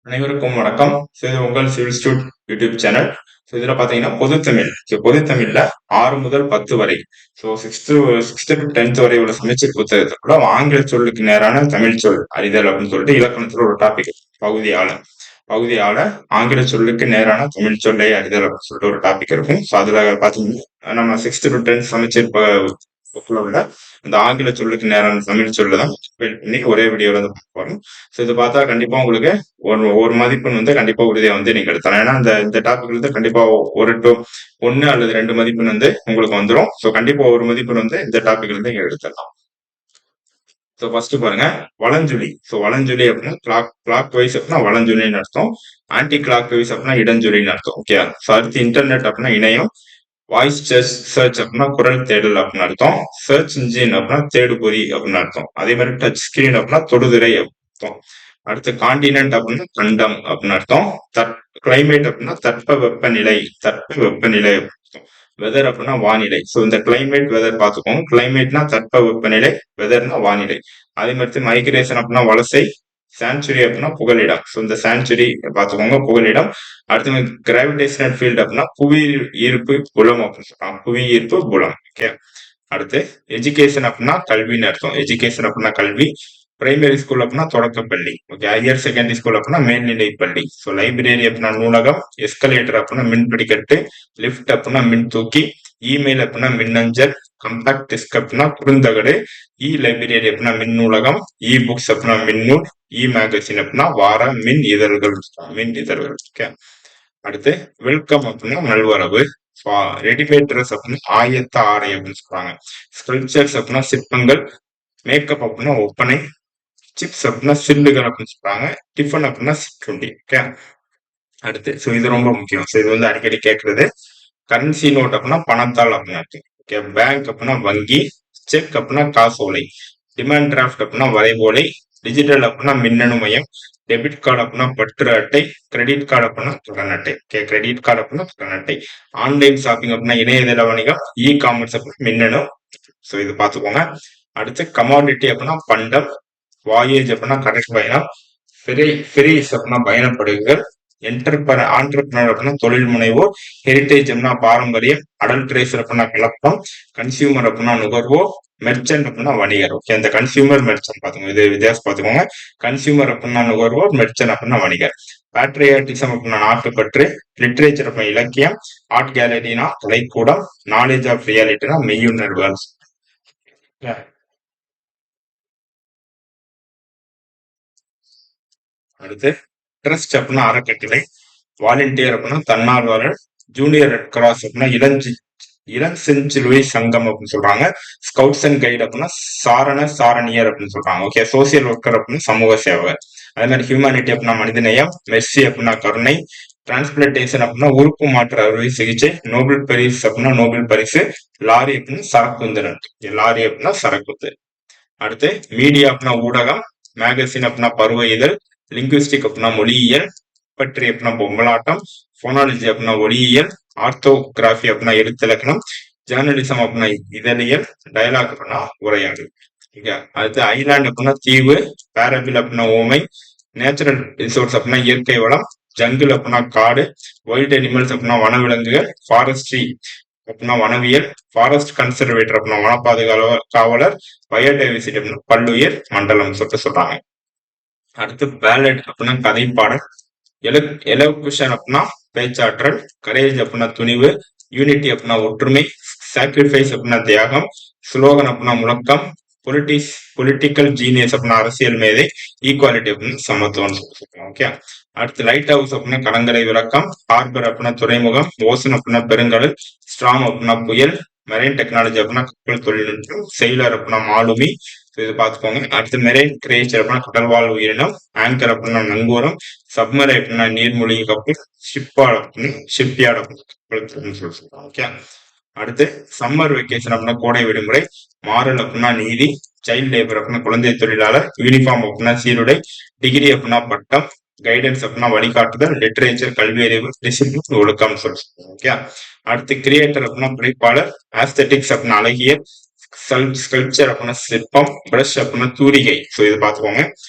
அனைவருக்கும் வணக்கம். இது உங்கள் சிவில் ஸ்டூட் யூடியூப் சேனல். இதுல பாத்தீங்கன்னா பொதுத்தமிழ். பொதுத்தமிழ்ல 6 முதல் 10 வரை, சிக்ஸ்த் டு 10th வரை உள்ள சமச்சீர் புத்தகத்துக்குள்ள ஆங்கில சொல்லுக்கு நேரான தமிழ் சொல் அறிதல் அப்படின்னு சொல்லிட்டு இலக்கணத்துல ஒரு டாபிக் பகுதியால ஆங்கில சொல்லுக்கு நேரான தமிழ் சொல்லை அறிதல் அப்படின்னு சொல்லிட்டு ஒரு டாபிக் இருக்கும். ஸோ அதுல பாத்தீங்கன்னா நம்ம 6th to 10th சமச்சீர் புக்ல உள்ள இந்த ஆங்கில சொல்லுக்கு நேரான தமிழ் சொல்லு தான் இன்னைக்கு ஒரே வீடியோல வந்து போறோம். ஸோ இது பார்த்தா கண்டிப்பா உங்களுக்கு ஒரு மதிப்பெண் வந்து கண்டிப்பா உறுதியா வந்து நீங்க எடுத்தலாம். ஏன்னா இந்த டாபிக்ல இருந்து கண்டிப்பா ஒன்னு அல்லது 2 மதிப்பெண் வந்து உங்களுக்கு வந்துடும். ஸோ கண்டிப்பா ஒரு மதிப்பெண் வந்து இந்த டாபிக்ல இருந்து நீங்க எடுத்துடலாம். ஸோ ஃபர்ஸ்ட் பாருங்க, வலஞ்சுழி. ஸோ வலஞ்சுழி அப்படின்னா கிளாக் வைஸ் அப்படின்னா வலஞ்சுழின்னு அர்த்தம். ஆன்டி கிளாக் வைஸ் அப்படின்னா இடஞ்சுழின்னு அர்த்தம். ஓகே. ஸோ அடுத்து இன்டர்நெட் அப்படின்னா இணையம். வாய்ஸ் சர்ச் அப்படின்னா குரல் தேடல் அப்படின்னு அர்த்தம். சர்ச் இன்ஜின் அப்படின்னா தேடுபொறி அப்படின்னு அர்த்தம். அதே மாதிரி டச் ஸ்கிரீன் அப்படின்னா தொடுதிரை அர்த்தம். அடுத்து காண்டினென்ட் அப்படின்னா கண்டம் அப்படின்னு அர்த்தம். கிளைமேட் அப்படின்னா தட்பவெப்பநிலை அர்த்தம். வெதர் அப்படின்னா வானிலை. ஸோ இந்த கிளைமேட் வெதர் பார்த்துக்கோங்க. கிளைமேட்னா தட்பவெப்பநிலை, வெதர்னா வானிலை. அதே மாதிரி மைக்ரேஷன் அப்படின்னா வலசை. சான்ச்சுரி அப்படின்னா புகலிடம். ஸோ இந்த சான்ச்சுரி பார்த்துக்கோங்க, புகலிடம். அடுத்து கிராவிடேஷனல் ஃபீல்டு அப்படின்னா புவி ஈர்ப்பு புலம் அப்படின்னு சொல்றாங்க. புவி ஈர்ப்பு புலம். ஓகே. அடுத்து எஜுகேஷன் அப்படின்னா கல்வின்னு அர்த்தம். எஜுகேஷன் அப்படின்னா கல்வி. பிரைமரி ஸ்கூல் அப்படின்னா தொடக்கப்பள்ளி. ஓகே. ஹையர் செகண்டரி ஸ்கூல் அப்படின்னா மேல்நிலை பள்ளி. ஸோ லைப்ரரி அப்படின்னா நூலகம். எஸ்கலேட்டர் அப்படின்னா மின் படிக்கட்டு. லிப்ட் அப்படின்னா மின் தூக்கி. இமெயில் அப்படின்னா மின்னஞ்சல். கம்பாக்ட் டிஸ்க் அப்படின்னா குறுந்தகடு. இ லைப்ரரி அப்படின்னா மின் நூலகம். இ புக்ஸ் அப்படின்னா மின்னூல். இ மேகசின் அப்படின்னா வார மின் இதழ்கள். ஓகே. அடுத்து வெல்கம் அப்படின்னா நல்வரவு. ரெடிமேட் ட்ரெஸ் அப்படின்னா ஆயத்த ஆடை அப்படின்னு சொல்றாங்க. ஸ்கல்ப்சர்ஸ் அப்படின்னா சிற்பங்கள். மேக்கப் அப்படின்னா ஒப்பனை. சிப்ஸ் அப்படின்னா சில்லுகள் அப்படின்னு சொல்றாங்க. டிஃபன் அப்படின்னா சிற்றுண்டி. ஓகே. அடுத்து இது ரொம்ப முக்கியம். இது வந்து அடிக்கடி கேட்கறது. கரன்சி நோட் அப்படின்னா பணத்தாள் அப்படின்னு அர்த்தம். ஓகே. பேங்க் அப்படின்னா வங்கி. செக் அப்படின்னா காசோலை. டிமாண்ட் டிராஃப்ட் அப்படின்னா வரைவோலை. டிஜிட்டல் அப்படின்னா மின்னணு மையம். டெபிட் கார்டு அப்படின்னா பற்று அட்டை. கிரெடிட் கார்டு அப்படின்னா கடன் அட்டை. ஓகே. கிரெடிட் கார்டு அப்படின்னா கடன் அட்டை. ஆன்லைன் ஷாப்பிங் அப்படின்னா இணையதள வணிகம். இ காமர்ஸ் அப்படின்னா மின்னணு. ஸோ இது பார்த்துக்கோங்க. அடுத்து கமாடிட்டி அப்படின்னா பண்டம். வாயேஜ் அப்படின்னா கடல் பயணம். ஃபெரிஸ் அப்படின்னா பயணப்படுகள். ஆண்டர்பிரனர் அப்படின்னா தொழில் முனைவோர். ஹெரிட்டேஜ் அப்படின்னா பாரம்பரியம். அடல்ட்ரேசர் அப்படின்னா கலப்பம். கன்சியூமர் அப்படின்னா நுகர்வோர். மெர்ச்சன்ட் அப்படின்னா வணிகர். ஓகே. இந்த கன்சியூமர் மெர்ச்சன்ட் பாத்துக்கோங்க, இது வித்தியாசம் பாத்துக்கோங்க. கன்சியூமர் அப்படின்னா நுகர்வோர். மெர்ச்சன்ட் அப்படின்னா வணிகர். பேட்ரியாட்டிசம் அப்படின்னா நாட்டுப்பற்று. லிட்ரேச்சர் அப்படின்னா இலக்கியம். ஆர்ட் கேலரினா கலைக்கூடம். நாலேஜ் ஆஃப் ரியாலிட்டினா மெய்யுணர்வுகள். அடுத்து ட்ரஸ்ட் அப்படின்னா அறக்கட்டளை. வாலண்டியர் அப்படின்னா தன்னார்வலர். ஜூனியர் ரெட் கிராஸ் அப்படின்னா இளஞ்செஞ்சிலுவை சங்கம் அப்படின்னு சொல்றாங்க. ஸ்கவுட்ஸ் அண்ட் கைடு அப்படின்னா சாரணியர் அப்படின்னு சொல்றாங்க. ஓகே. சோசியல் ஒர்க்கர் அப்படின்னா சமூக சேவகர். அதே மாதிரி ஹியூமானிட்டி அப்படின்னா மனிதநேயம். மெர்சி அப்படின்னா கருணை. டிரான்ஸ்பிளேஷன் அப்படின்னா உறுப்பு மாற்று அறுவை சிகிச்சை. நோபல் பரிசு அப்படின்னா நோபல் பரிசு. லாரி அப்படின்னா சரக்குந்தரன். லாரி அப்படின்னா சரக்குந்து. அடுத்து மீடியா அப்படின்னா ஊடகம். மேகசின் அப்படின்னா பருவ இதழ். லிங்குவிஸ்டிக் அப்படின்னா மொழியியல். பற்றி அப்படின்னா பொம்மலாட்டம். போனாலஜி அப்படின்னா ஒளியியல். ஆர்த்தோகிராஃபி அப்படின்னா எழுத்திலக்கணம். ஜேர்னலிசம் அப்படின்னா இதழியல். டயலாக் அப்படின்னா உரையாடல். அடுத்து ஐலாண்ட் அப்படின்னா தீவு. பேரபிள் அப்படின்னா ஓமை. நேச்சுரல் ரிசோர்ஸ் அப்படின்னா இயற்கை வளம். ஜங்கிள் அப்படின்னா காடு. வைல்ட் அனிமல்ஸ் அப்படின்னா வனவிலங்குகள். ஃபாரஸ்ட்ரி அப்படின்னா வனவியல். ஃபாரஸ்ட் கன்சர்வேட்டர் அப்படின்னா வன பாதுகாவலர். பயோடைவர்சிட்டி அப்படின்னா பல்லுயிர் மண்டலம் சொல்றாங்க. அடுத்து பேலட் அப்படின்னா கதைப்பாடல். எலோகுஷன் அப்படின்னா பேச்சாற்றல். கரேஜ் அப்படின்னா துணிவு. யூனிட்டி அப்படின்னா ஒற்றுமை. சாக்ரிஃபைஸ் அப்படின்னா தியாகம். ஸ்லோகன் அப்படின்னா முழக்கம். பொலிட்டிக்கல் ஜீனியஸ் அப்படின்னா அரசியல் மேதை. ஈக்குவாலிட்டி அப்படின்னா சமத்துவம் சொல்லுவாங்க. ஓகே. அடுத்து லைட் ஹவுஸ் அப்படின்னா கடற்கரை விளக்கம். ஹார்பர் அப்படின்னா துறைமுகம். ஓசன் அப்படின்னா பெருங்கடல். ஸ்ட்ராம் அப்படின்னா புயல். மெரைன் டெக்னாலஜி அப்படின்னா கப்பல் தொழில்நுட்பம். செயிலர் அப்படின்னா மாலுமி. இது பார்த்துக்கோங்க. அடுத்து மெரைன் கிரியேச்சர் அப்படின்னா கடல்வாழ் உயிரினம். ஆங்கர் அப்படின்னா நங்கூரம். சப்மரை அப்படின்னா நீர்மூழ்கி கப்பல். ஷிப்யார்ட் அப்படின்னு சொல்லுவாங்க. ஓகே. அடுத்து சம்மர் வெக்கேஷன் அப்படின்னா கோடை விடுமுறை. மாரல் அப்படின்னா நீதி. சைல்ட் லேபர் அப்படின்னா குழந்தை தொழிலாளர். யூனிஃபார்ம் அப்படின்னா சீருடை. டிகிரி அப்படின்னா பட்டம். கைடன்ஸ் அப்படின்னா வழிகாட்டுதல். லிட்ரேச்சர் கல்வி அறிவு. டிசிப்ளின் ஒழுக்கம் சொல்லுவாங்க. ஓகே. அடுத்து கிரியேட்டர் அப்படின்னா படைப்பாளர். ஆஸ்தெட்டிக்ஸ் அப்படின்னா அழகியல். ஸ்கல்ப்சர் அப்படின்னா சிற்பம். பிரஷ் அப்படின்னா தூரிகை. ஸோ இது பார்த்துக்கோங்க.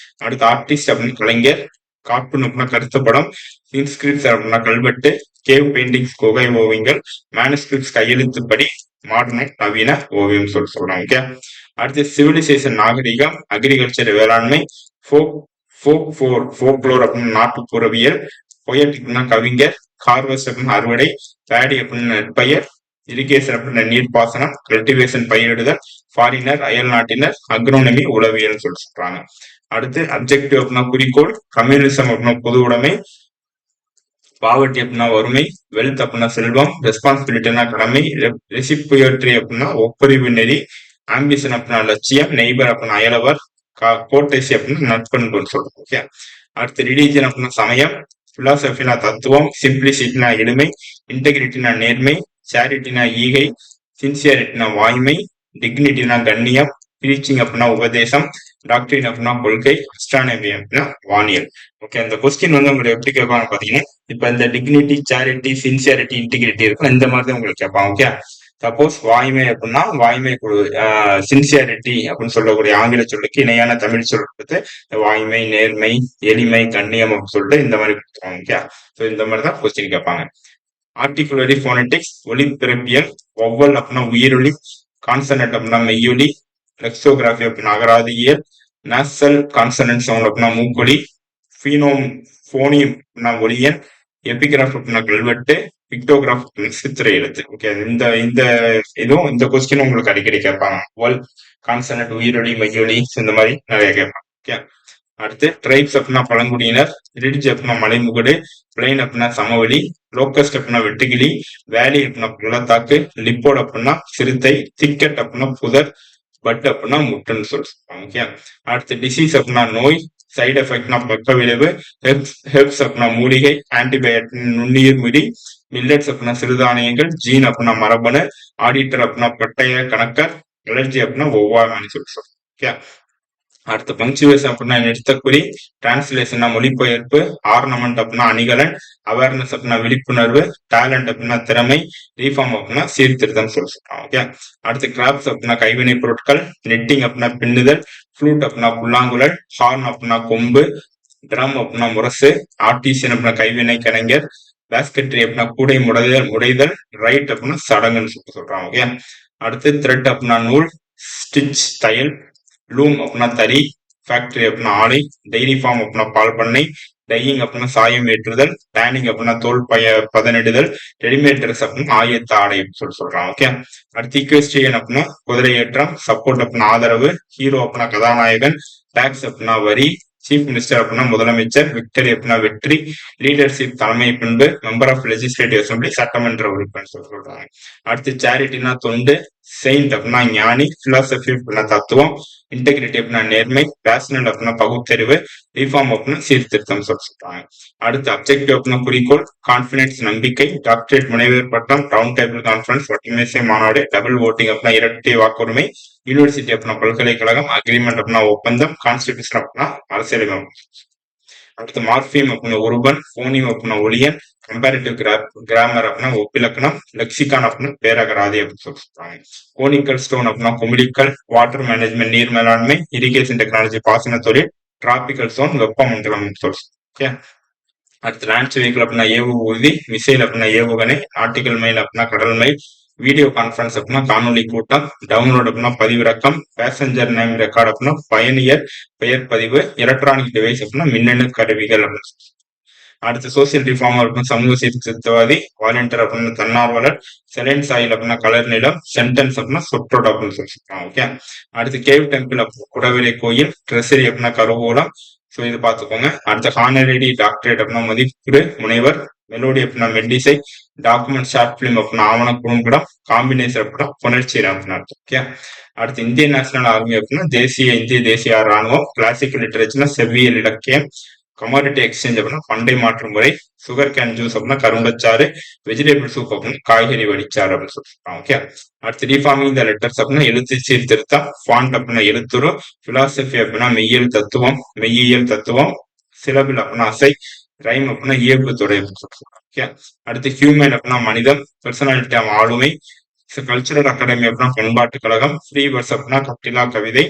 அடுத்து ஆர்டிஸ்ட் அப்படின்னு கலைஞர். கார்ட்டூன் அப்படின்னா கருத்து படம், இன்ஸ்கிரிப்ட்ஸ் அப்படின்னா கல்வெட்டு, கேவ் பெயிண்டிங்ஸ் குகை ஓவியங்கள், மேனுஸ்கிரிப்ட்ஸ் கையெழுத்துப்படி, மாடர்ன் நவீன ஓவியம் சொல்றாங்க. ஓகே. அடுத்து சிவிலைசேஷன் நாகரிகம், அக்ரிகல்ச்சர் வேளாண்மை, ஃபோக்லோர் அப்படின்னு நாட்டுப்புறவியல், பொயட்டிக்னா கவிஞர், ஹார்வெஸ்ட் அப்படின்னு அறுவடை, பேடி அப்படின்னு நெற்பயிர், இரிகேஷன் அப்படின்ற நீர்ப்பாசனம், கல்டிவேஷன் பயிரிடுதல், ஃபாரினர் அயல் நாட்டினர், அக்ரோனமி உளவியல் சொல்றாங்க. அடுத்து அப்ஜெக்டிவ் அப்படின்னா குறிக்கோள், கம்யூனிசம் அப்படின்னா பொது உடைமை, பாவர்ட்டி அப்படின்னா வறுமை, வெல்த் அப்படின்னா செல்வம், ரெஸ்பான்சிபிலிட்டினா கடமை, ரெசிபியேட்டரி அப்படின்னா ஒப்புரிவு நெறி, ஆம்பிஷன் அப்படின்னா லட்சியம், நெய்பர் அப்படின்னா அயலவர், கோட்டைசி அப்படின்னா நட்பண்புன்னு சொல்றோம். ஓகே. அடுத்து ரிலீஜன் அப்படின்னா சமயம், பிலாசபினா தத்துவம், சிம்பிளிசிட்டினா எளிமை, இன்டெகிரிட்டினா நேர்மை, சேரிட்டினா ஈகை, சின்சியாரிட்டினா வாய்மை, டிக்னிட்டினா கண்ணியம், பிரீச்சிங் அப்படின்னா உபதேசம், டாக்டரின் அப்படின்னா கொள்கை, அஸ்ட்ரானமி அப்படின்னா வானியல். ஓகே. இந்த கொஸ்டின் வந்து உங்களுக்கு எப்படி கேட்பாங்க பாத்தீங்கன்னா, இப்ப இந்த டிக்னிட்டி, சேரிட்டி, சின்சியாரிட்டி, இன்டிகிரிட்டி இருக்கும், இந்த மாதிரி தான் உங்களுக்கு கேட்பாங்க. ஓகே. சப்போஸ் வாய்மை அப்படின்னா வாய்மை சின்சியாரிட்டி அப்படின்னு சொல்லக்கூடிய ஆங்கில சொல்லுக்கு இணையான தமிழ் சொல் கொடுத்து வாய்மை, நேர்மை, எளிமை, கண்ணியம் அப்படின்னு சொல்லிட்டு இந்த மாதிரி கொடுத்துருவாங்க. ஓகே. ஸோ இந்த மாதிரி தான் கொஸ்டின் கேட்பாங்க. ஆர்டிகுலரி போனடிக்ஸ் ஒலிப்பிறப்பியல், ஒவ்வொல் அப்படின்னா உயிரொலி, கான்சனட் அப்படின்னா மெய்யொலி, லெக்ஸோகிராஃபி அப்படின்னா அகராதியியல், நேசல் கான்சனன்ட் சவுண்ட் அப்படின்னா மூக்கொலி, போனியம் அப்படின்னா ஒலியன், எபிகிராஃப் அப்படின்னா கல்வெட்டு, பிக்டோகிராஃப் சித்திரை எழுத்து. ஓகே. இந்த இதுவும் இந்த கொஸ்டின் உங்களுக்கு அடிக்கடி கேட்பாங்க. ஒல், கான்சனட், உயிரொலி, மெய்யொலி, இந்த மாதிரி நிறைய கேட்பாங்க. ஓகே. அடுத்து ட்ரைப்ஸ் அப்படின்னா பழங்குடியினர், ரிட்ஜ் அப்படின்னா மலைமுகடு, பிளைன் அப்படின்னா சமவெளி, லோக்கஸ்ட் அப்படின்னா வெட்டுக்கிளி, வேலி அப்படின்னா பள்ளத்தாக்கு, லிப்போட் அப்படின்னா சிறுத்தை, திக்கெட் அப்படின்னா புதர், பட் அப்படின்னா முட்டுன்னு சொல்றாங்க. ஓகே. அடுத்து டிசீஸ் அப்படின்னா நோய், சைடு எஃபெக்ட்னா பக்க விளைவு, ஹெப்ஸ் அப்படின்னா மூலிகை, ஆன்டிபயோட்டிக் நுண்ணுயிர் முடி, மில்லட்ஸ் அப்படின்னா சிறுதானியங்கள், ஜீன் அப்படின்னா மரபணு, ஆடிட்டர் அப்படின்னா பட்டய கணக்கர், அலர்ஜி அப்படின்னா ஒவ்வாமைன்னு சொல்றோம். ஓகே. அடுத்து பங்க்சுவேஷன் அப்படின்னா நிறுத்தக்குறி, டிரான்ஸ்லேஷன்னா மொழிபெயர்ப்பு, ஆர்னமெண்ட் அப்படின்னா அணிகலன், அவேர்னஸ் அப்படின்னா விழிப்புணர்வு, டேலண்ட் அப்படின்னா திறமை, ரீஃபார்ம் அப்படின்னா சீர்திருத்தம் சொல்லிருக்காங்க. ஓகே. அடுத்து கிராப்ஸ் அப்படின்னா கைவினை பொருட்கள், நெட்டிங் அப்படின்னா பின்னுதல், ஃப்ளூட் அப்படின்னா புல்லாங்குழல், ஹார்ன் அப்படின்னா கொம்பு, ட்ரம் அப்படின்னா முரசு, ஆர்டிசியன் அப்படின்னா கைவினை கலைஞர், பேஸ்கெட்ரி அப்படின்னா கூடை முடைதல், ரைட் அப்படின்னா சடங்குன்னு சொல்றாங்க. ஓகே. அடுத்து த்ரெட் அப்படின்னா நூல், ஸ்டிச் தையல், லூம் அப்படின்னா தறி, ஃபேக்டரி அப்படின்னா ஆலை, டெய்ரி ஃபார்ம் அப்படின்னா பால் பண்ணை, டையிங் அப்படின்னா சாயம் ஏற்றுதல், டேனிங் அப்படின்னா தோல் பதனிடுதல், ரெடிமேட் ட்ரெஸ் அப்படின்னா ஆயத்த ஆடை அப்படின்னு சொல்றாங்க. ஓகே. அடுத்து ஈக்வெஸ்ட்ரியன் அப்படின்னா குதிரை ஏற்றம், சப்போர்ட் அப்படின்னா ஆதரவு, ஹீரோ அப்படின்னா கதாநாயகன், டாக்ஸ் அப்படின்னா வரி, சீஃப் மினிஸ்டர் அப்படின்னா முதலமைச்சர், விக்டரி அப்படின்னா வெற்றி, லீடர்ஷிப் தலைமை பண்பு, மெம்பர் ஆஃப் லெஜிஸ்லேட்டிவ் அசம்பிளி சட்டமன்ற உறுப்பினர் சொல்றாங்க. அடுத்து சேரிட்டினா தொண்டு, செயின்ட் அப்படின்னா ஞானி, பிலாசபி அப்படின்னா தத்துவம், இன்டெகிரிட்டி அப்படின்னா நேர்மை, ரேஷனல் அப்படின்னா பகுத்தறிவு, ரிஃபார்ம் அப்படின்னா சீர்திருத்தம் சொல்றாங்க. அடுத்து அப்ஜெக்டிவ் அப்படின்னா குறிக்கோள், கான்பிடன்ஸ் நம்பிக்கை, டாக்டரேட் முனைவர் பட்டம், ரவுண்ட் டேபிள் கான்ஃபரன்ஸ், ஒட்டுமேசை மாநாடு, டபுள் ஓட்டிங் அப்படின்னா இரட்டை வாக்குரிமை, யூனிவர்சிட்டி அப்படின்னா பல்கலைக்கழகம், அக்ரிமெண்ட் அப்படின்னா ஒப்பந்தம், கான்ஸ்டிடியூஷன் அப்படின்னா அரசியலமைப்பு. அடுத்து மார்பியம் அப்படின்னா ஒருவன், போனியம் அப்படின்னா ஒளியன், கம்பேரிட்டிவ் கிராமர் அப்படின்னா ஒப்பிலக்கணம், லெக்சிகான் அப்படின்னா பேரகராதி அப்படின்னு சொல்றாங்க. கோனிக்கல் ஸ்டோன் அப்படின்னா குமிழிக்கல், வாட்டர் மேனேஜ்மெண்ட் நீர் மேலாண்மை, இரிகேஷன் டெக்னாலஜி பாசன தொழில், டிராபிக்கல் ஸ்டோன் வெப்பமண்டலம் சொல்றோம். ஓகே. அடுத்து லான்ச் வெஹிக்கிள் அப்படின்னா ஏவு ஊர்தி, மிசைல் அப்படின்னா ஏவுகணை, நாட்டிக்கல் மைல் அப்படின்னா கடல் மைல், வீடியோ கான்பரன்ஸ் அப்படின்னா காணொலி கூட்டம், டவுன்லோட் அப்படின்னா பதிவிறக்கம், பேசஞ்சர் நேம் ரெக்கார்ட் அப்படின்னா பயணியர் பெயர் பதிவு, எலக்ட்ரானிக் டிவைஸ் அப்படின்னா மின்னணு கருவிகள் அப்படின்னு. அடுத்து சோசியல் ரிஃபார்மர் அப்படின்னா சமூக சீர்திருத்தவாதி, வாலண்டியர் அப்படின்னா தன்னார்வலர், செலைன் சாயில் அப்படின்னா கலர் நிலம், சென்டென்ஸ் அப்படின்னா சொற்றோடு அப்படின்னு சொல்லிருக்காங்க. ஓகே. அடுத்து கேவ் டெம்பிள் குடவிலை கோயில், ட்ரெஸரி அப்படின்னா கருவூலம். ஸோ இது பார்த்துக்கோங்க. அடுத்த ஹானரரி டாக்டரேட் அப்படின்னா மதிப்பு முனைவர், மெலோடி அப்படின்னா மெல்லிசை, டாக்குமெண்ட் ஷார்ட் பிலிம் அப்படின்னா ஆவண குறும்படம், காம்பினேஷன் அப்படின்னா புணர்ச்சி அப்படின்னா. ஓகே. அடுத்து இந்தியன் நேஷனல் ஆர்மி அப்படின்னா இந்திய தேசிய ராணுவம், கிளாசிக்கல் லிட்டரேச்சர்னா செவ்வியல் இலக்கியம், கமாடிட்டி எக்ஸ்சேஞ்ச் அப்படின்னா பண்டை மாற்று முறை, சுகர் கேன் ஜூஸ் அப்படின்னா கரும்பச்சாறு, வெஜிடபிள் சூப் அப்படின்னா காய்கறி வடிச்சாறு அப்படின்னு சொல்லிருக்காங்க. ஓகே. அடுத்து ரீஃபார்மிங் த லெட்டர்ஸ் அப்படின்னா எழுத்து சீர்திருத்தம், ஃபாண்ட் அப்படின்னா எழுத்துரு, பிலாசபி அப்படின்னா மெய்யியல் தத்துவம், சிலபிள் அப்படின்னா அசை, ரைம் அப்படின்னா இயல்பு துறை. ஓகே. அடுத்து ஹியூமன் அப்படின்னா மனிதம், பர்சனாலிட்டி ஆளுமை, கல்ச்சுரல் அகாடமி அப்படின்னா பண்பாட்டு கழகம், ஃப்ரீ வர்ஸ் அப்படின்னா கட்டிலா கவிதை,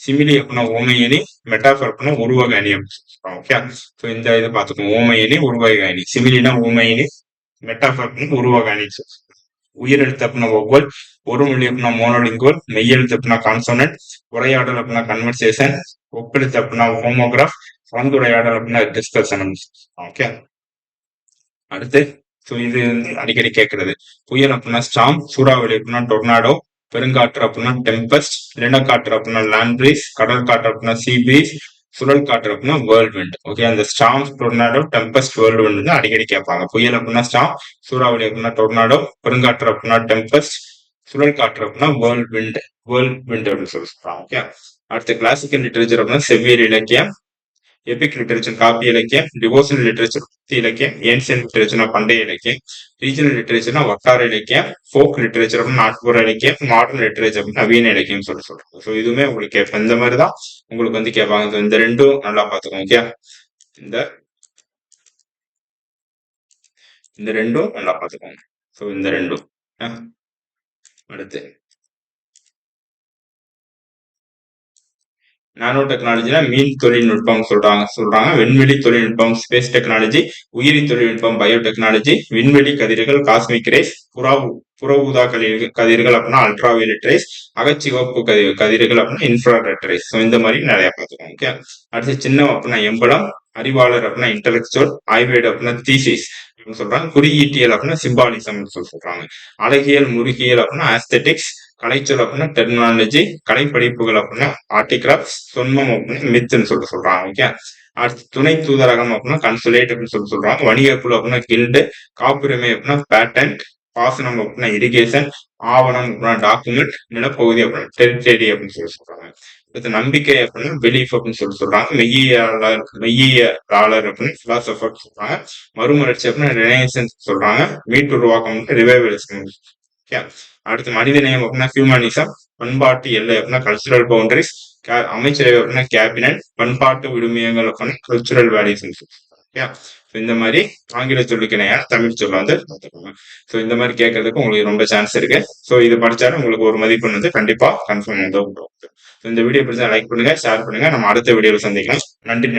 சிமிலி அப்படின்னா ஓமை அணி, மெட்டாஃபர் அப்படின்னா உருவக அணி அப்படின்னு சொல்றோம். ஓகே, ஸோ இந்த இதை பார்த்துக்கோங்க. ஓமை அணி, உருவக அணி. சிமிலினா ஓமை அணி, மெட்டாஃபர் அப்படின்னா உருவக அணி. உயிரெழுத்து அப்படின்னா ஒவ்வொரு, ஒரு மொழி அப்படின்னா மோனோலிங்குவல், மெய்யெழுத்து அப்படின்னா கான்சோனன்ட், உரையாடல் அப்படின்னா கன்வர்சேஷன், ஒப்பெழுத்து அப்படின்னா ஹோமோகிராஃப், கலந்துரையாடல் அப்படின்னா டிஸ்கஷன். ஓகே, அடுத்து இது அடிக்கடி கேட்கறது. புயல் அப்படின்னா ஸ்டார்ம், சூறாவளி அப்படின்னா டொர்னாடோ, பெருங்காற்று அப்படின்னா டெம்பஸ்ட், நிலக்காற்று அப்படின்னா லேண்ட் பிரீஸ், கடல் காற்று அப்படின்னா சீ பிரீஸ், சுழல் காற்று அப்படின்னா வேர்ல்ட் விண்ட். ஓகே, அந்த storm, tornado, tempest, world wind அடிக்கடி கேட்பாங்க. புயல் அப்படின்னா ஸ்டார்ம், சூறாவளி அப்படின்னா டொர்னாடோ, பெருங்காற்று அப்படின்னா டெம்பஸ்ட், சுழல் காற்று அப்படின்னா வேர்ல்ட் விண்ட் அப்படின்னு சொல்லி சொல்றாங்க. ஓகே, அடுத்து கிளாசிக்கல் லிட்டரேச்சர் அப்படின்னா செவ்வியல் இலக்கியம், எபிக் லிட்டரேச்சர் காப்பி இலக்கியம், டிவோஷனல் லிட்டரேச்சர் பக்தி இலக்கியம், ஏன்சியன் லிட்டரேச்சர்னா பண்டைய இலக்கியம், ரீஜனல் லிட்டரேச்சர்னா வட்டார இலக்கியம், ஃபோக் லிட்டரேச்சர் அப்படின்னா நாட்டுப்புற இலக்கியம், மாடர்ன் லிட்டரேச்சர் அப்படின்னா நவீன இலக்கியம் சொல்றாங்க. ஸோ இதுவுமே உங்களுக்கு கேட்பேன். இந்த மாதிரி தான் உங்களுக்கு கேட்பாங்க. இந்த ரெண்டும் நல்லா பார்த்துக்கோங்க. ஓகே, இந்த ரெண்டும் நல்லா பார்த்துக்கோங்க. ஸோ இந்த ரெண்டும் அடுத்து நானோ டெக்னாலஜினா மீன் தொழில்நுட்பம் சொல்றாங்க. விண்வெளி தொழில்நுட்பம் ஸ்பேஸ் டெக்னாலஜி, உயிரி தொழில்நுட்பம் பயோடெக்னாலஜி, விண்வெளி கதிர்கள் காஸ்மிக் ரேஸ், புற ஊதா கதிர்கள் அப்படின்னா அல்ட்ராவயலட் ரேஸ், அகச்சிவப்பு கதிர்கள் அப்படின்னா இன்ஃப்ராரெட் ரேஸ். இந்த மாதிரி நிறைய பார்த்துக்கோங்க. ஓகே, அடுத்து சின்னம் அப்படின்னா எம்பளம், அறிவாளர் அப்படின்னா இன்டலெக்சுவல், ஆய்வேடு அப்படின்னா தீசிஸ் சொல்றாங்க. குறியீட்டியல் அப்படின்னா சிம்பாலிசம் சொல்றாங்க. அழகியல் முருகியல் அப்படின்னா ஆஸ்தெட்டிக்ஸ், கலைச்சொல் அப்படின்னா டெர்மினாலஜி, கலைப்படைப்புகள் அப்படின்னா ஆர்டிகிராஃப்ட்ஸ், தொன்மம் அப்படின்னா மித்துன்னு சொல்றாங்க. ஓகே, அடுத்து துணை தூதரகம் அப்படின்னா கன்சுலேட் அப்படின்னு சொல்றாங்க. வணிக குழு அப்படின்னா கில்டு, காப்புரிமை அப்படின்னா பேட்டன்ட், பாசனம் அப்படின்னா இரிகேஷன், ஆவணம் அப்படின்னா டாக்குமெண்ட், நிலப்பகுதி அப்படின்னா டெரிட்டரி அப்படின்னு சொல்றாங்க. அடுத்து நம்பிக்கை அப்படின்னா பிலீஃப் அப்படின்னு சொல்றாங்க. மெய்யியலாளர் அப்படின்னு பிலாசபர் சொல்றாங்க. மறுமலர்ச்சி அப்படின்னா ரினைசன்ஸ் சொல்றாங்க. மீட்டுருவாக்கம் ரிவைவலிசம். அடுத்து மனிதநேயம் அப்படின்னா ஹியூமனிசம், பண்பாட்டு எல்லை அப்படின்னா கல்ச்சுரல் பவுண்டரிஸ், அமைச்சரவை அப்படின்னா கேபினட், பண்பாட்டு விடுமியங்கள் அப்படின்னா கல்ச்சுரல் வேல்யூஸ். இந்த மாதிரி ஆங்கில சொல்லுக்கு இணையான தமிழ் சொல்ல பார்த்துக்கோங்க. இந்த மாதிரி கேட்கறதுக்கு உங்களுக்கு ரொம்ப சான்ஸ் இருக்கு. இது படிச்சாலும் உங்களுக்கு ஒரு மதிப்பெண் கண்டிப்பா கன்ஃபார்ம் இந்த வீடியோ பிடிச்சா லைக் பண்ணுங்க, ஷேர் பண்ணுங்க. நம்ம அடுத்த வீடியோல சந்திக்கலாம். நன்றி.